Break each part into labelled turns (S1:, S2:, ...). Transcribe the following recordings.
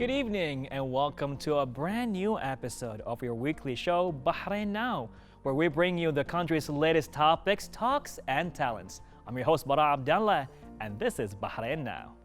S1: Good evening and welcome to a brand new episode of your weekly show, Bahrain Now, where we bring you the country's latest topics, talks, and talents. I'm your host, Bara Abdallah, and this is Bahrain Now.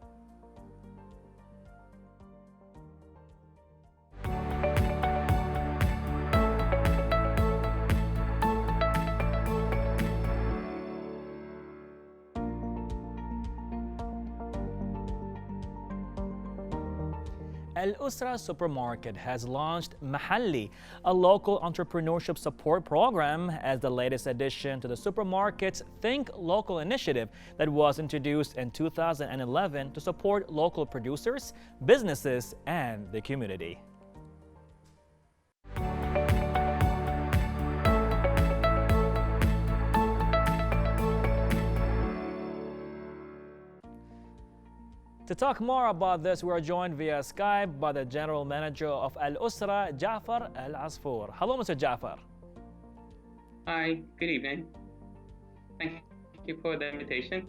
S1: Al Usra Supermarket has launched Mahalli, a local entrepreneurship support program, as the latest addition to the supermarket's Think Local initiative that was introduced in 2011 to support local producers, businesses, and the community. To talk more about this, we are joined via Skype by the General Manager of Al Usra, Jafar Al Asfour. Hello, Mr. Jafar.
S2: Hi, good evening. Thank you for the invitation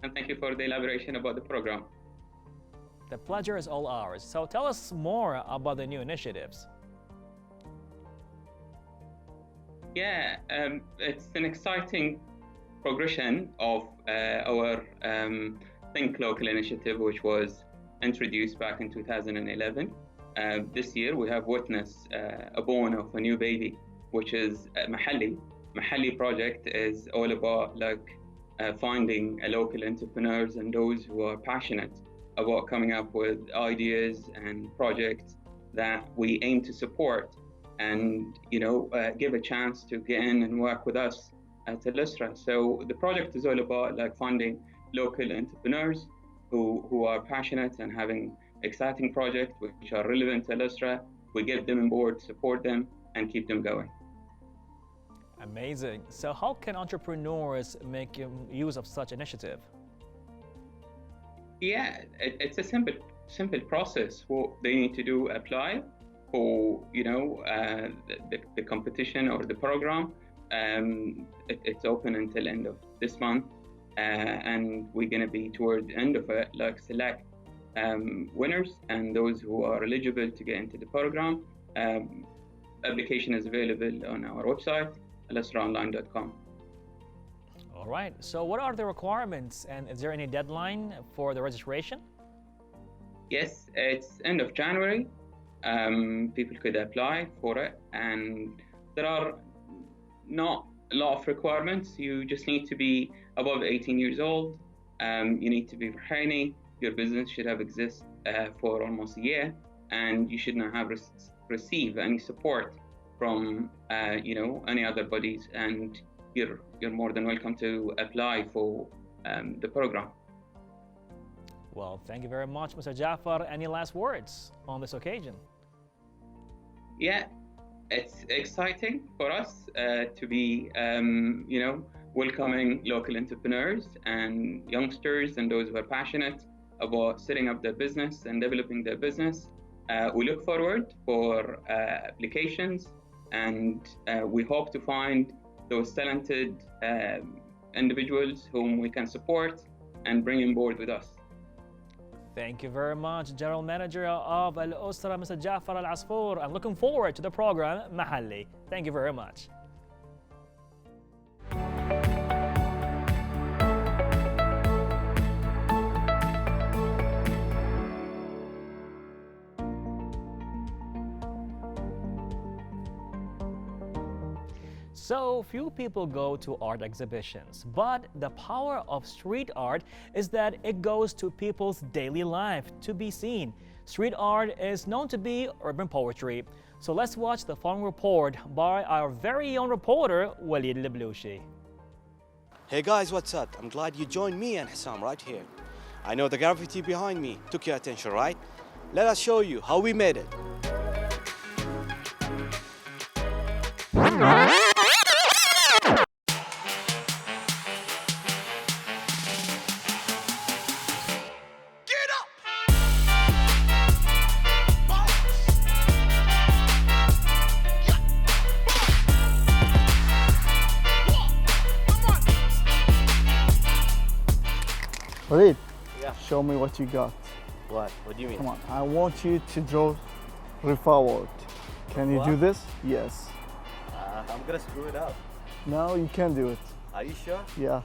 S2: and thank you for the elaboration about the program.
S1: The pleasure is all ours. So tell us more about the new initiatives.
S2: Yeah, it's an exciting progression of our Think Local initiative, which was introduced back in 2011. This year, we have witnessed a born of a new baby, which is Mahalli. Mahalli project is all about finding a local entrepreneurs and those who are passionate about coming up with ideas and projects that we aim to support and give a chance to get in and work with us at Al Usra. So the project is all about finding local entrepreneurs who are passionate and having exciting projects which are relevant to Al Usra. We get them on board, support them, and keep them going.
S1: Amazing. So how can entrepreneurs make use of such initiative?
S2: Yeah, it's a simple process. What they need to do, apply for the competition or the program. It's open until end of this month. And we're going to be toward the end of it, select winners and those who are eligible to get into the program. Application is available on our website, alusraonline.com.
S1: All right. So what are the requirements and is there any deadline for the registration?
S2: Yes, it's end of January. People could apply for it, and there are not a lot of requirements. You just need to be above 18 years old. You need to be Bahraini. Your business should have exist for almost a year, and you should not have received any support from any other bodies. And you're more than welcome to apply for the program.
S1: Well, thank you very much, Mr. Jafar. Any last words on this occasion?
S2: Yeah. It's exciting for us to be, welcoming local entrepreneurs and youngsters and those who are passionate about setting up their business and developing their business. We look forward for applications, and we hope to find those talented individuals whom we can support and bring on board with us.
S1: Thank you very much, General Manager of Al Usra, Mr. Jafar Al Asfour. I'm looking forward to the program, Mahalli. Thank you very much. So few people go to art exhibitions, but the power of street art is that it goes to people's daily life to be seen. Street art is known to be urban poetry. So let's watch the following report by our very own reporter, Walid Lebloushi.
S3: Hey guys, what's up? I'm glad you joined me and Hassam right here. I know the graffiti behind me took your attention, right? Let us show you how we made it.
S4: Walid,
S3: Yeah.
S4: show me what you got.
S3: What? What do you mean?
S4: Come on, I want you to draw forward. Can you do
S3: What?
S4: this? Yes.
S3: I'm gonna screw it up.
S4: No, you can do it.
S3: Are you sure?
S4: Yeah.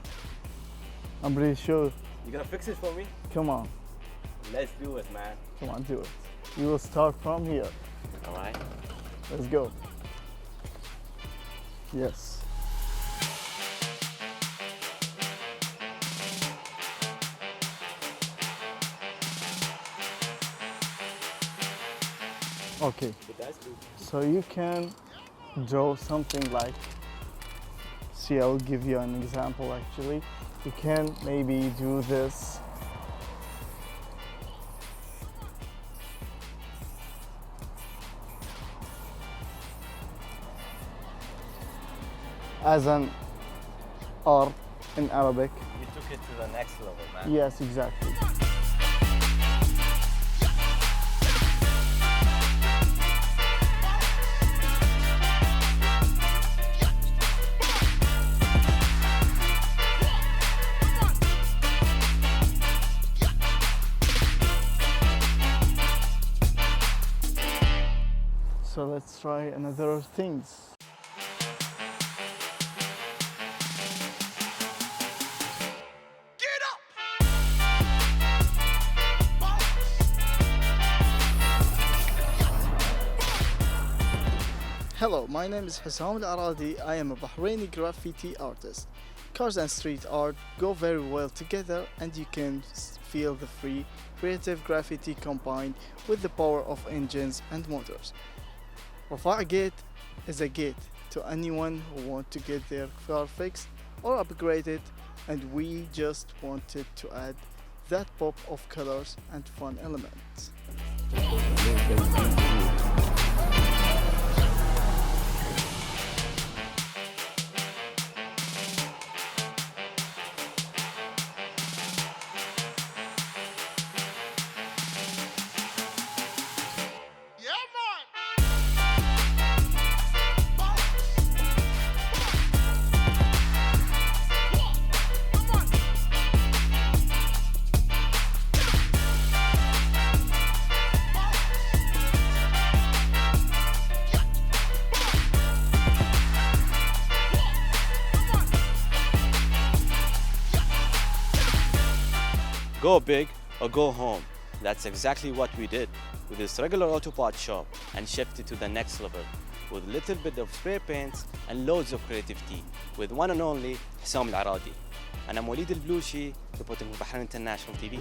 S4: I'm pretty sure.
S3: You gonna fix it for me?
S4: Come on.
S3: Let's do it, man.
S4: Come on, do it. You will start from here.
S3: All right.
S4: Let's go. Yes. Okay, so you can draw something like, see, I'll give you an example actually. You can maybe do this. As an art in Arabic.
S3: You took it to the next level, man.
S4: Yes, exactly. So let's try another things. Hello, my name is Hussam Al-Aradi. I am a Bahraini graffiti artist. Cars and street art go very well together, and you can feel the free, creative graffiti combined with the power of engines and motors. Rafa' Gate is a gate to anyone who want to get their car fixed or upgraded, and we just wanted to add that pop of colors and fun elements.
S3: Go big or go home. That's exactly what we did with this regular auto part shop and shifted to the next level with a little bit of spray paints and loads of creativity with one and only Hussam Al-Aradi. And I'm Walid Al-Blushi, reporting for Bahrain International TV.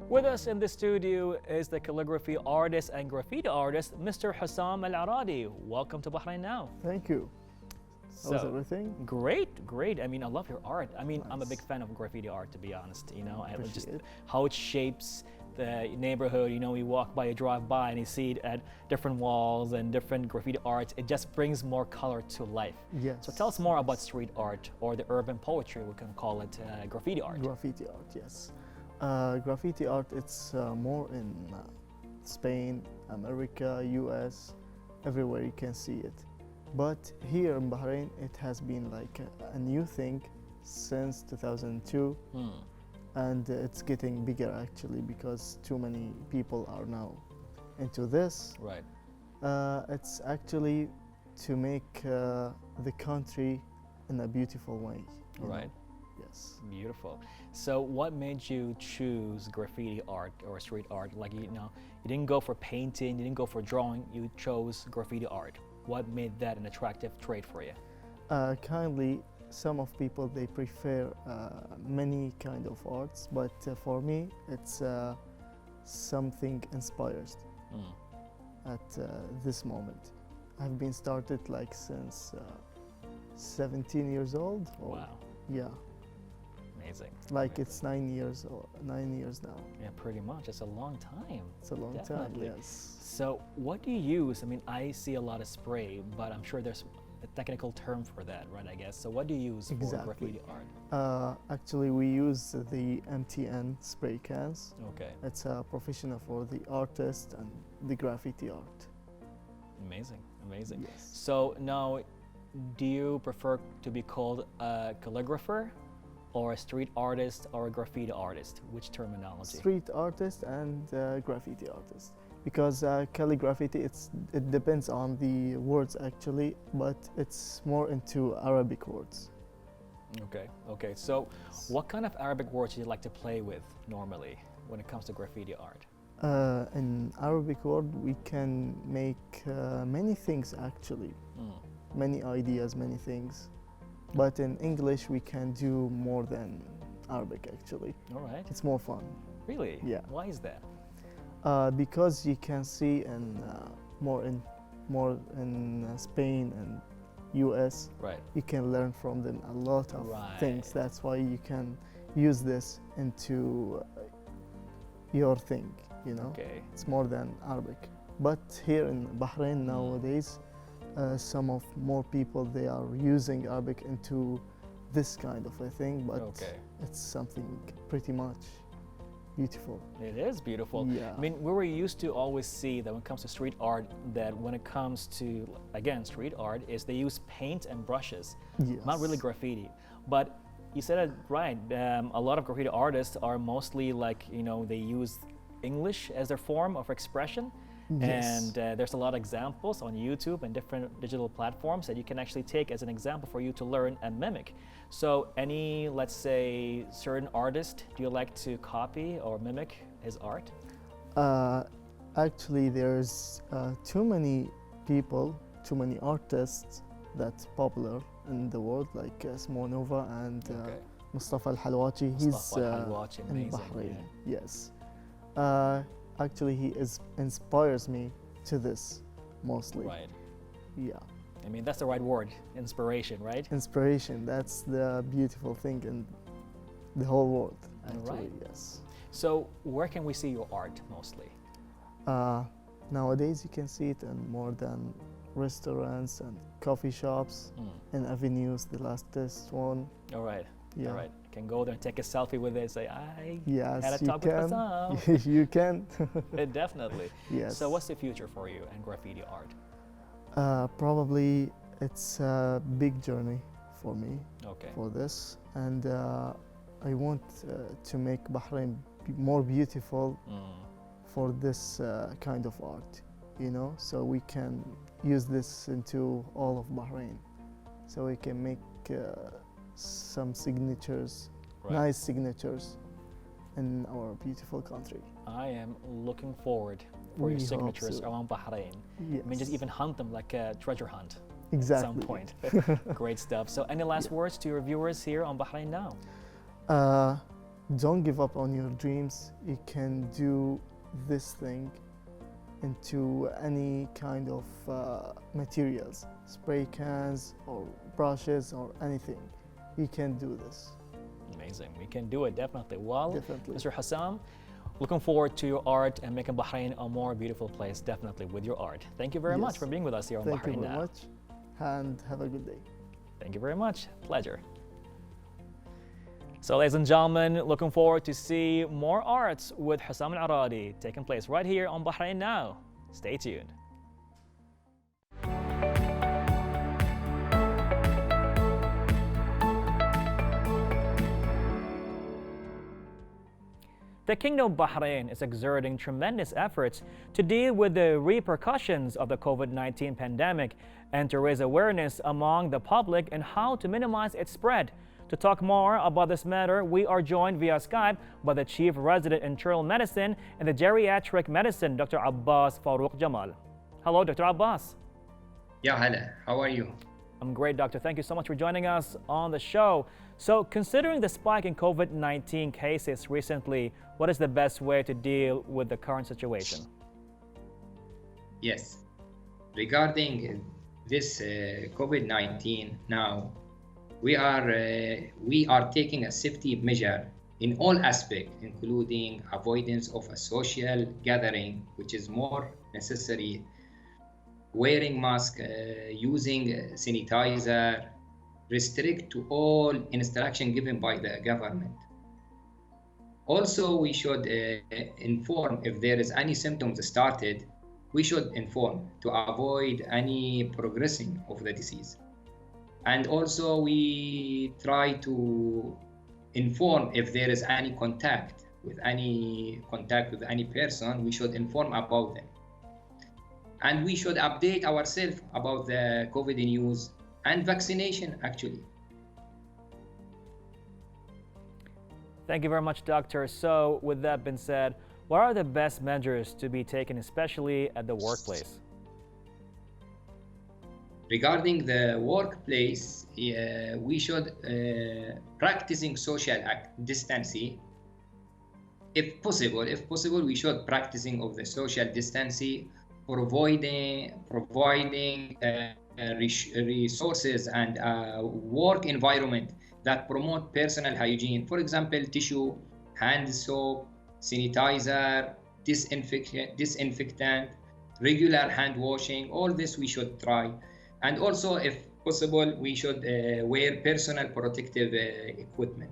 S1: With us in the studio is the calligraphy artist and graffiti artist, Mr. Hussam Al-Aradi. Welcome to Bahrain Now.
S4: Thank you. How's everything?
S1: Great, great. I mean, I love your art. I mean, I'm a
S4: Nice.
S1: big fan of graffiti art, to be honest. You know, I just
S4: Appreciate it.
S1: how it shapes the neighborhood. You know, you walk by, you drive by, and you see it at different walls and different graffiti arts. It just brings more color to life.
S4: Yes.
S1: So tell us more about street art or the urban poetry. We can call it graffiti art.
S4: Graffiti art, yes. Graffiti art, it's more in Spain, America, US, everywhere you can see it. But here in Bahrain, it has been like a new thing since 2002, and it's getting bigger actually because too many people are now into this.
S1: Right.
S4: It's actually to make the country in a beautiful way. you know?
S1: Right.
S4: Yes.
S1: Beautiful. So what made you choose graffiti art or street art? Like, you know, you didn't go for painting, you didn't go for drawing, you chose graffiti art. What made that an attractive trade for you?
S4: Kindly, some of people they prefer many kind of arts, but for me it's something inspires at this moment. I've been started like since 17 years old. Or,
S1: Wow,
S4: Yeah,
S1: amazing.
S4: like
S1: Amazing.
S4: it's 9 years now.
S1: Yeah, pretty much. It's a long time.
S4: It's a long
S1: Definitely.
S4: time. Yes.
S1: So what do you use? I mean, I see a lot of spray, but I'm sure there's a technical term for that, right? I guess. So what do you use for
S4: Exactly.
S1: graffiti art?
S4: Actually, we use the MTN spray cans.
S1: Okay,
S4: It's a professional for the artist and the graffiti art.
S1: amazing, amazing.
S4: Yes.
S1: So now, do you prefer to be called a calligrapher, or a street artist, or a graffiti artist? Which terminology?
S4: Street artist and graffiti artist. Because calligraphy, it depends on the words actually, but it's more into Arabic words.
S1: Okay, okay. So, what kind of Arabic words do you like to play with normally when it comes to graffiti art?
S4: In Arabic word, we can make many things actually,
S1: Mm.
S4: many ideas, many things. But in English, we can do more than Arabic actually.
S1: All right.
S4: It's more fun.
S1: Really?
S4: Yeah.
S1: Why is that?
S4: Because you can see more in Spain and US,
S1: Right.
S4: you can learn from them a lot of things.
S1: Right.
S4: That's why you can use this into your thing, you know.
S1: Okay.
S4: It's more than Arabic. But here in Bahrain nowadays, some of more people, they are using Arabic into this kind of a thing, but
S1: Okay.
S4: it's something pretty much beautiful.
S1: It is beautiful.
S4: Yeah.
S1: I mean, we were used to always see that when it comes to street art, that when it comes to, again, street art, is they use paint and brushes,
S4: Yes.
S1: not really graffiti. But you said it right. A lot of graffiti artists are mostly like, you know, they use English as their form of expression.
S4: Yes.
S1: And there's a lot of examples on YouTube and different digital platforms that you can actually take as an example for you to learn and mimic. So any, let's say, certain artist, do you like to copy or mimic his art?
S4: Actually, there's too many people, too many artists that's popular in the world, like Smonova and
S1: Okay.
S4: Mustafa Al-Halwachi. He's
S1: Mustafa Al-Halwachi,
S4: in
S1: amazing,
S4: Bahrain.
S1: yeah.
S4: Yes. Actually, he inspires me to this mostly.
S1: Right.
S4: Yeah.
S1: I mean, that's the right word, inspiration, right?
S4: Inspiration, that's the beautiful thing in the whole world, actually,
S1: Right.
S4: yes.
S1: So where can we see your art mostly?
S4: Nowadays, you can see it in more than restaurants and coffee shops and avenues, the latest one.
S1: All right.
S4: Yeah.
S1: All right. Can go there and take a selfie with it and say, I
S4: Yes,
S1: had a
S4: you
S1: talk with
S4: can.
S1: Hassam.
S4: You can.
S1: Definitely.
S4: Yes.
S1: So what's the future for you in graffiti art?
S4: Probably it's a big journey for me
S1: Okay.
S4: for this, and I want to make Bahrain more beautiful for this kind of art, you know, so we can use this into all of Bahrain, so we can make some signatures,
S1: Right.
S4: nice signatures in our beautiful country.
S1: I am looking forward for
S4: We
S1: your
S4: hope
S1: signatures
S4: so.
S1: around Bahrain.
S4: Yes.
S1: I mean, just even hunt them like a treasure hunt
S4: exactly.
S1: at some point. Great stuff. So any last words to your viewers here on Bahrain Now?
S4: Don't give up on your dreams. You can do this thing into any kind of materials, spray cans or brushes or anything. You can do this.
S1: Amazing. We can do it, definitely. Well,
S4: Definitely.
S1: Mr. Hassam, looking forward to your art and making Bahrain a more beautiful place, definitely, with your art. Thank you very much
S4: Yes.
S1: for being with us here on
S4: Thank
S1: Bahrain
S4: you very
S1: Now.
S4: much, and have a good day.
S1: Thank you very much. Pleasure. So, ladies and gentlemen, looking forward to see more arts with Hassam Al-Aradi taking place right here on Bahrain Now. Stay tuned. The Kingdom of Bahrain is exerting tremendous efforts to deal with the repercussions of the COVID-19 pandemic and to raise awareness among the public and how to minimize its spread. To talk more about this matter, we are joined via Skype by the Chief Resident in Internal Medicine and the Geriatric Medicine, Dr. Abbas Farouk Jamal. Hello, Dr. Abbas.
S5: Yeah, hello. How are you?
S1: I'm great, Doctor. Thank you so much for joining us on the show. So, considering the spike in COVID-19 cases recently, what is the best way to deal with the current situation?
S5: Yes. Regarding this COVID-19 now, we are taking a safety measure in all aspects, including avoidance of a social gathering, which is more necessary wearing mask, using sanitizer, restrict to all instruction given by the government. Also, we should inform if there is any symptoms started, we should inform to avoid any progressing of the disease. And also we try to inform if there is any contact with any person, we should inform about them. And we should update ourselves about the COVID news and vaccination actually.
S1: Thank you very much, Doctor. So, with that being said, what are the best measures to be taken, especially at the workplace?
S5: Regarding the workplace, we should practicing social distancing. If possible, we should practicing of the social distancing, providing resources and work environment that promote personal hygiene. For example, tissue, hand soap, sanitizer, disinfectant, regular hand washing. All this we should try. And also, if possible, we should wear personal protective equipment.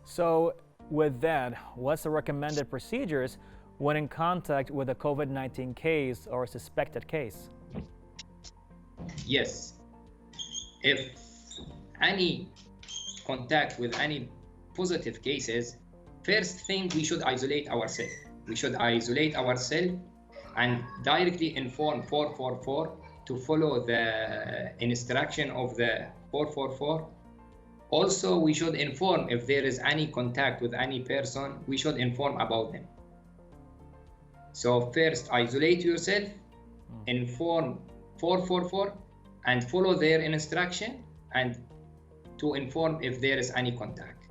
S1: So, with that, what's the recommended procedures when in contact with a COVID-19 case or a suspected case?
S5: Yes. If any contact with any positive cases, first thing we should isolate ourselves. We should isolate ourselves and directly inform 444 to follow the instruction of the 444. Also, we should inform if there is any contact with any person, we should inform about them. So first, isolate yourself, inform 444, and follow their instruction, and to inform if there is any contact.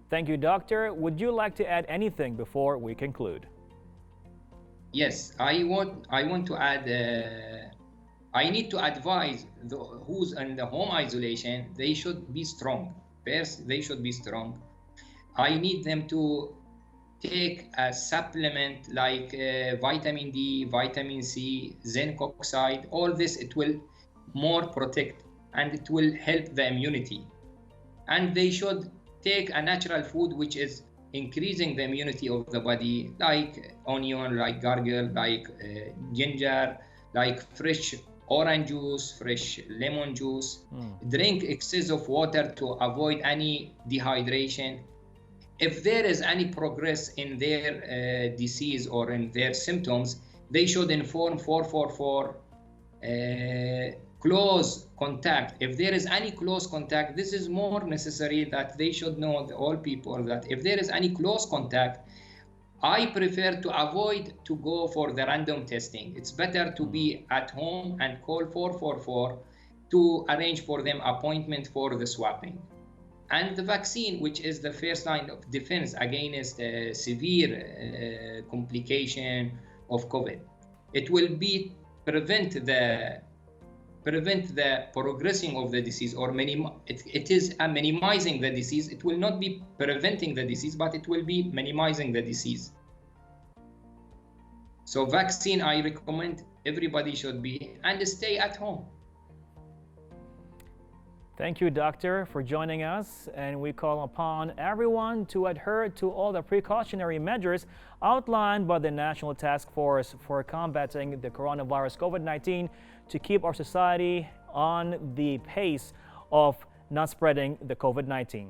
S1: Thank you, Doctor. Would you like to add anything before we conclude?
S5: Yes, I want to add. I need to advise who's in the home isolation. They should be strong. First, they should be strong. I need them to take a supplement like vitamin D, vitamin C, zinc oxide. All this, it will more protect and it will help the immunity. And they should take a natural food which is increasing the immunity of the body, like onion, like gargle, like ginger, like fresh orange juice, fresh lemon juice. Drink excess of water to avoid any dehydration. If there is any progress in their disease or in their symptoms, they should inform 444. Close contact. If there is any close contact, this is more necessary that they should know, all people, that if there is any close contact, I prefer to avoid to go for the random testing. It's better to be at home and call 444 to arrange for them appointment for the swabbing. And the vaccine, which is the first line of defense against severe complication of COVID. It will be prevent the progressing of the disease, or it is minimizing the disease. It will not be preventing the disease, but it will be minimizing the disease. So vaccine, I recommend everybody should be, and stay at home.
S1: Thank you, Doctor, for joining us, and we call upon everyone to adhere to all the precautionary measures outlined by the National Task Force for combating the coronavirus COVID-19 to keep our society on the pace of not spreading the COVID-19.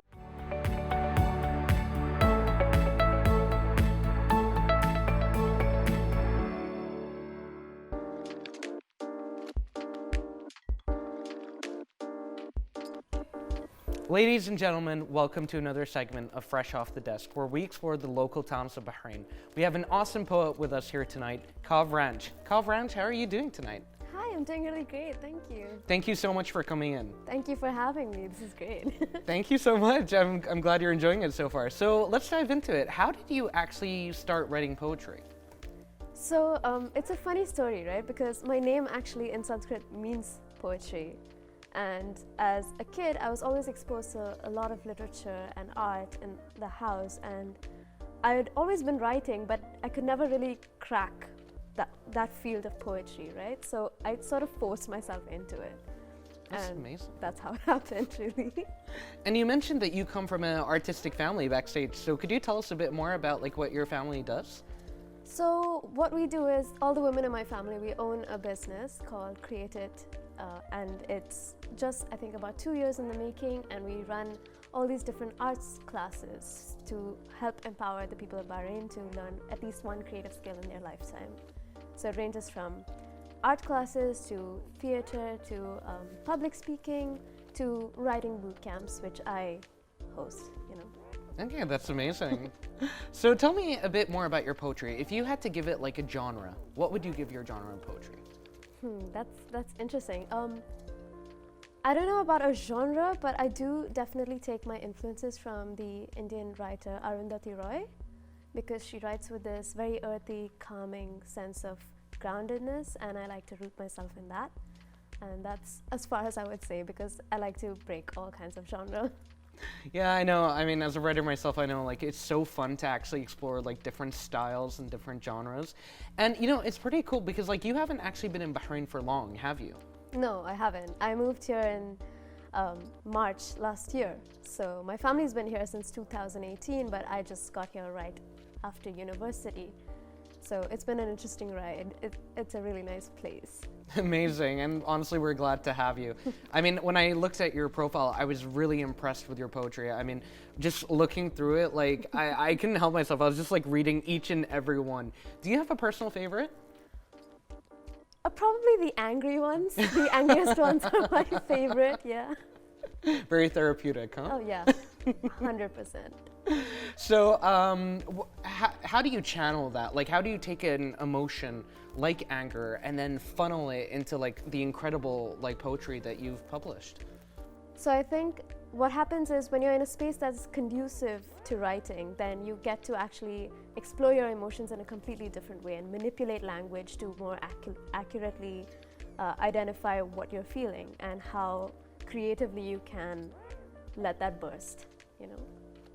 S6: Ladies and gentlemen, welcome to another segment of Fresh Off the Desk, where we explore the local towns of Bahrain. We have an awesome poet with us here tonight, Kavranj. Kavranj, how are you doing tonight?
S7: Hi, I'm doing really great, thank you.
S6: Thank you so much for coming in.
S7: Thank you for having me, this is great.
S6: Thank you so much. I'm glad you're enjoying it so far. So let's dive into it. How did you actually start writing poetry?
S7: So it's a funny story, right? Because my name actually in Sanskrit means poetry. And as a kid, I was always exposed to a lot of literature and art in the house. And I had always been writing, but I could never really crack that field of poetry, right? So I sort of forced myself into it.
S6: That's
S7: and
S6: amazing.
S7: That's how it happened, really.
S6: And you mentioned that you come from an artistic family backstage. So could you tell us a bit more about like what your family does?
S7: So what we do is, all the women in my family, we own a business called Create It, and it's just, I think, about 2 years in the making, and we run all these different arts classes to help empower the people of Bahrain to learn at least one creative skill in their lifetime. So it ranges from art classes to theater to public speaking to writing boot camps, which I host, you know.
S6: Okay, that's amazing. So tell me a bit more about your poetry. If you had to give it like a genre, what would you give your genre of poetry?
S7: That's interesting. I don't know about a genre, but I do definitely take my influences from the Indian writer Arundhati Roy, because she writes with this very earthy, calming sense of groundedness, and I like to root myself in that. And that's as far as I would say, because I like to break all kinds of genre.
S6: Yeah, I know. I mean, as a writer myself, I know like it's so fun to actually explore like different styles and different genres. And you know, it's pretty cool because like you haven't actually been in Bahrain for long, have you?
S7: No, I haven't. I moved here in March last year. So my family's been here since 2018, but I just got here right after university. So it's been an interesting ride. It's a really nice place.
S6: Amazing, and honestly, we're glad to have you. I mean, when I looked at your profile, I was really impressed with your poetry. I mean, just looking through it, like, I couldn't help myself. I was just like reading each and every one. Do you have a personal favorite?
S7: Probably the angry ones. The angriest ones are my favorite, yeah.
S6: Very therapeutic, huh?
S7: Oh, yeah, 100%.
S6: So, how do you channel that? Like, how do you take an emotion like anger and then funnel it into like the incredible like poetry that you've published?
S7: So I think what happens is when you're in a space that's conducive to writing, then you get to actually explore your emotions in a completely different way and manipulate language to more accurately identify what you're feeling and how creatively you can let that burst, you know.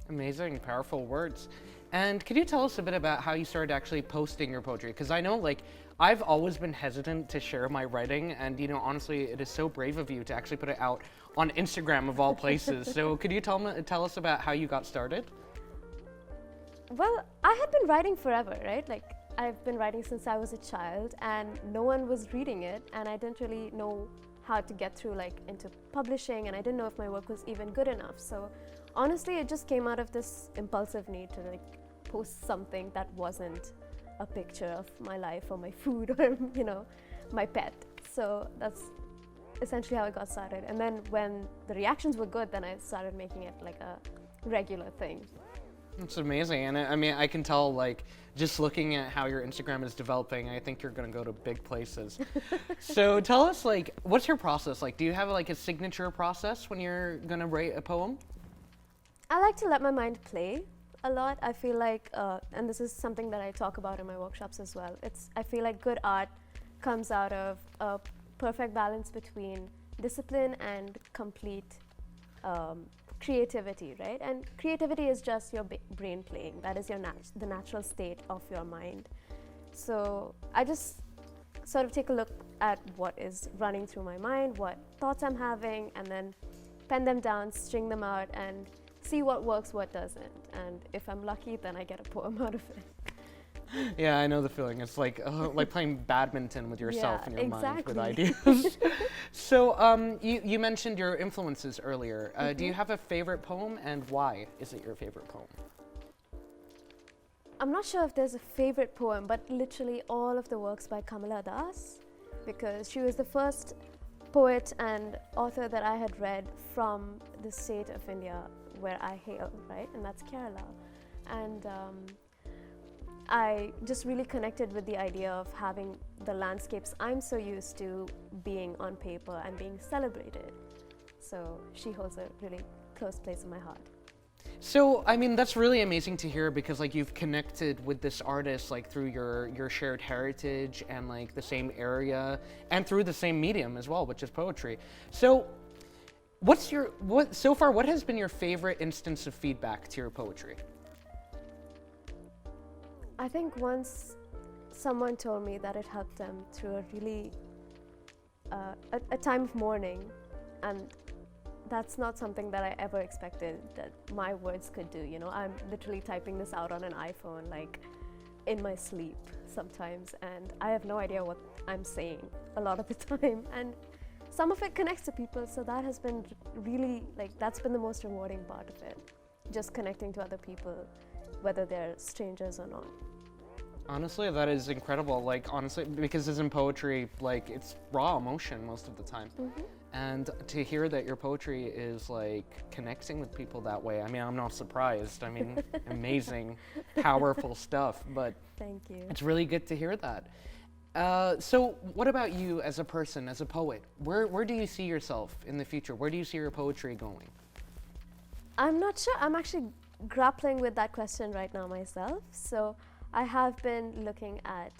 S6: Amazing, powerful words. And could you tell us a bit about how you started actually posting your poetry? Because I know, like, I've always been hesitant to share my writing, and you know, honestly, it is so brave of you to actually put it out on Instagram of all places. So could you tell us about how you got started?
S7: Well, I had been writing forever, right? Like, I've been writing since I was a child, and no one was reading it, and I didn't really know how to get through, like, into publishing, and I didn't know if my work was even good enough. So honestly, it just came out of this impulsive need to, like, post something that wasn't a picture of my life or my food or, you know, my pet. So that's essentially how it got started. And then when the reactions were good, then I started making it like a regular thing.
S6: It's amazing, and I mean, I can tell, like, just looking at how your Instagram is developing, I think you're gonna go to big places. So tell us, like, what's your process? Like, do you have like a signature process when you're gonna write a poem?
S7: I like to let my mind play a lot. I feel like, and this is something that I talk about in my workshops as well, I feel like good art comes out of a perfect balance between discipline and complete creativity, right? And creativity is just your brain playing. That is your the natural state of your mind. So I just sort of take a look at what is running through my mind, what thoughts I'm having, and then pen them down, string them out, and see what works, what doesn't. And if I'm lucky, then I get a poem out of it.
S6: Yeah, I know the feeling. It's like playing badminton with yourself in your mind with ideas. So you mentioned your influences earlier. Do you have a favorite poem, and why is it your favorite poem?
S7: I'm not sure if there's a favorite poem, but literally all of the works by Kamala Das, because she was the first poet and author that I had read from the state of India where I hail, right? And that's Kerala. And I just really connected with the idea of having the landscapes I'm so used to being on paper and being celebrated. So she holds a really close place in my heart.
S6: So, I mean, that's really amazing to hear because, like, you've connected with this artist, like, through your shared heritage and, like, the same area and through the same medium as well, which is poetry. So, what has been your favorite instance of feedback to your poetry?
S7: I think once someone told me that it helped them through a really a time of mourning, and that's not something that I ever expected that my words could do. You know, I'm literally typing this out on an iPhone, like in my sleep sometimes, and I have no idea what I'm saying a lot of the time. And some of it connects to people, so that has been really, like, that's been the most rewarding part of it. Just connecting to other people, whether they're strangers or not.
S6: Honestly, that is incredible. Like, honestly, because as in poetry, like, it's raw emotion most of the time. And to hear that your poetry is like connecting with people that way, I mean, I'm not surprised. I mean, amazing, powerful stuff, but
S7: Thank you.
S6: it's really good to hear that. So what about you as a person, as a poet? Where do you see yourself in the future? Where do you see your poetry going?
S7: I'm not sure. I'm actually grappling with that question right now myself. So I have been looking at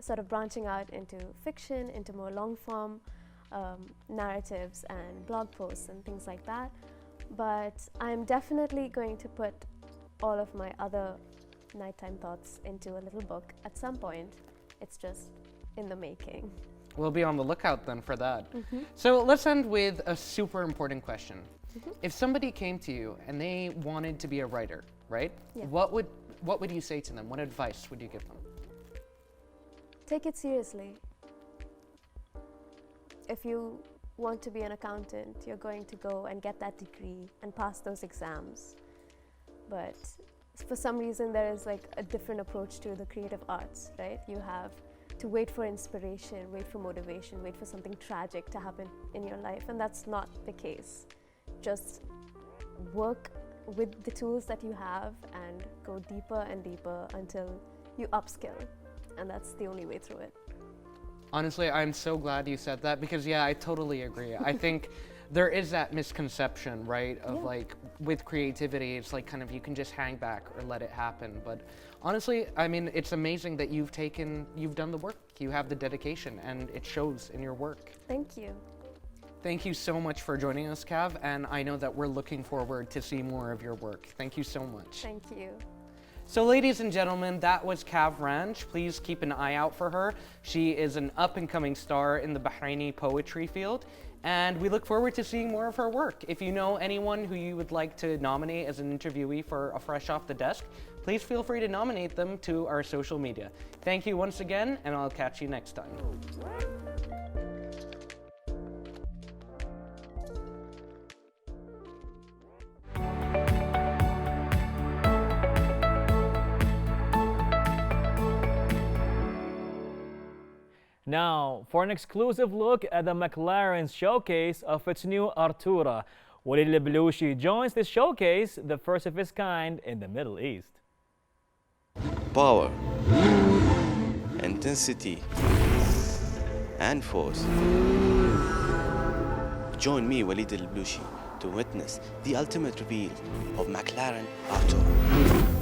S7: sort of branching out into fiction, into more long form narratives and blog posts and things like that. But I'm definitely going to put all of my other nighttime thoughts into a little book at some point. It's just in the making.
S6: We'll be on the lookout then for that. So let's end with a super important question. If somebody came to you and they wanted to be a writer, right?
S7: Yeah.
S6: What would you say to them? What advice would you give them?
S7: Take it seriously. If you want to be an accountant, you're going to go and get that degree and pass those exams. But for some reason, there is like a different approach to the creative arts, right? You have to wait for inspiration, wait for motivation, wait for something tragic to happen in your life, and that's not the case. Just work with the tools that you have and go deeper and deeper until you upskill, and that's the only way through it.
S6: Honestly, I'm so glad you said that because, yeah, I totally agree. I think there is that misconception, right, of like with creativity, it's like kind of you can just hang back or let it happen. But honestly, I mean, it's amazing that you've done the work, you have the dedication, and it shows in your work.
S7: Thank you.
S6: Thank you so much for joining us, Cav, and I know that we're looking forward to see more of your work. Thank you so much.
S7: Thank you.
S6: So ladies and gentlemen, that was Cav Ranch. Please keep an eye out for her. She is an up-and-coming star in the Bahraini poetry field, and we look forward to seeing more of her work. If you know anyone who you would like to nominate as an interviewee for a Fresh Off the Desk, please feel free to nominate them to our social media. Thank you once again, and I'll catch you next time.
S1: Now, for an exclusive look at the McLaren's showcase of its new Artura, Walid Al-Balushi joins this showcase, the first of its kind in the Middle East.
S3: Power, intensity, and force. Join me, Walid Al-Balushi, to witness the ultimate reveal of McLaren Artura.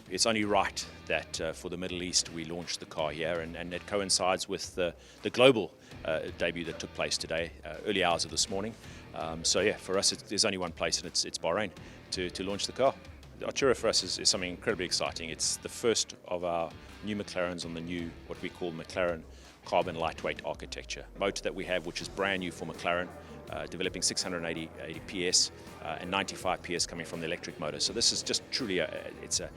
S8: It's only right that for the Middle East we launched the car here, and it coincides with the global debut that took place today, early hours of this morning. So yeah, for us there's only one place, and it's Bahrain to launch the car. The Artura for us is something incredibly exciting. It's the first of our new McLarens on the new, what we call McLaren carbon lightweight architecture. Motor that we have, which is brand new for McLaren, developing 680 PS and 95 PS coming from the electric motor. So this is just truly it's a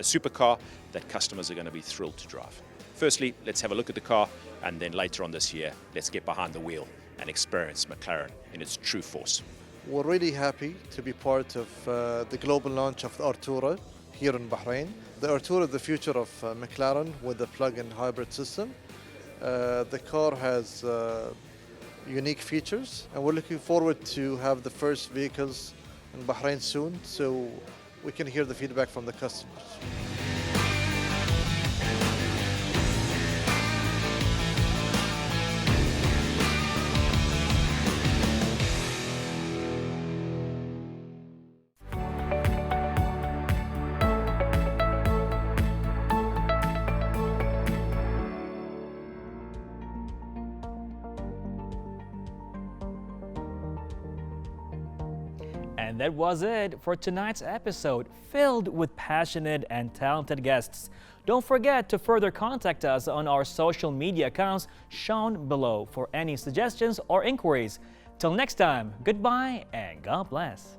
S8: supercar that customers are going to be thrilled to drive. Firstly, let's have a look at the car, and then later on this year, let's get behind the wheel and experience McLaren in its true force.
S9: We're really happy to be part of the global launch of the Artura here in Bahrain. The Artura is the future of McLaren with the plug-in hybrid system. The car has unique features, and we're looking forward to have the first vehicles in Bahrain soon, so we can hear the feedback from the customers.
S1: And that was it for tonight's episode, filled with passionate and talented guests. Don't forget to further contact us on our social media accounts shown below for any suggestions or inquiries. Till next time, goodbye and God bless.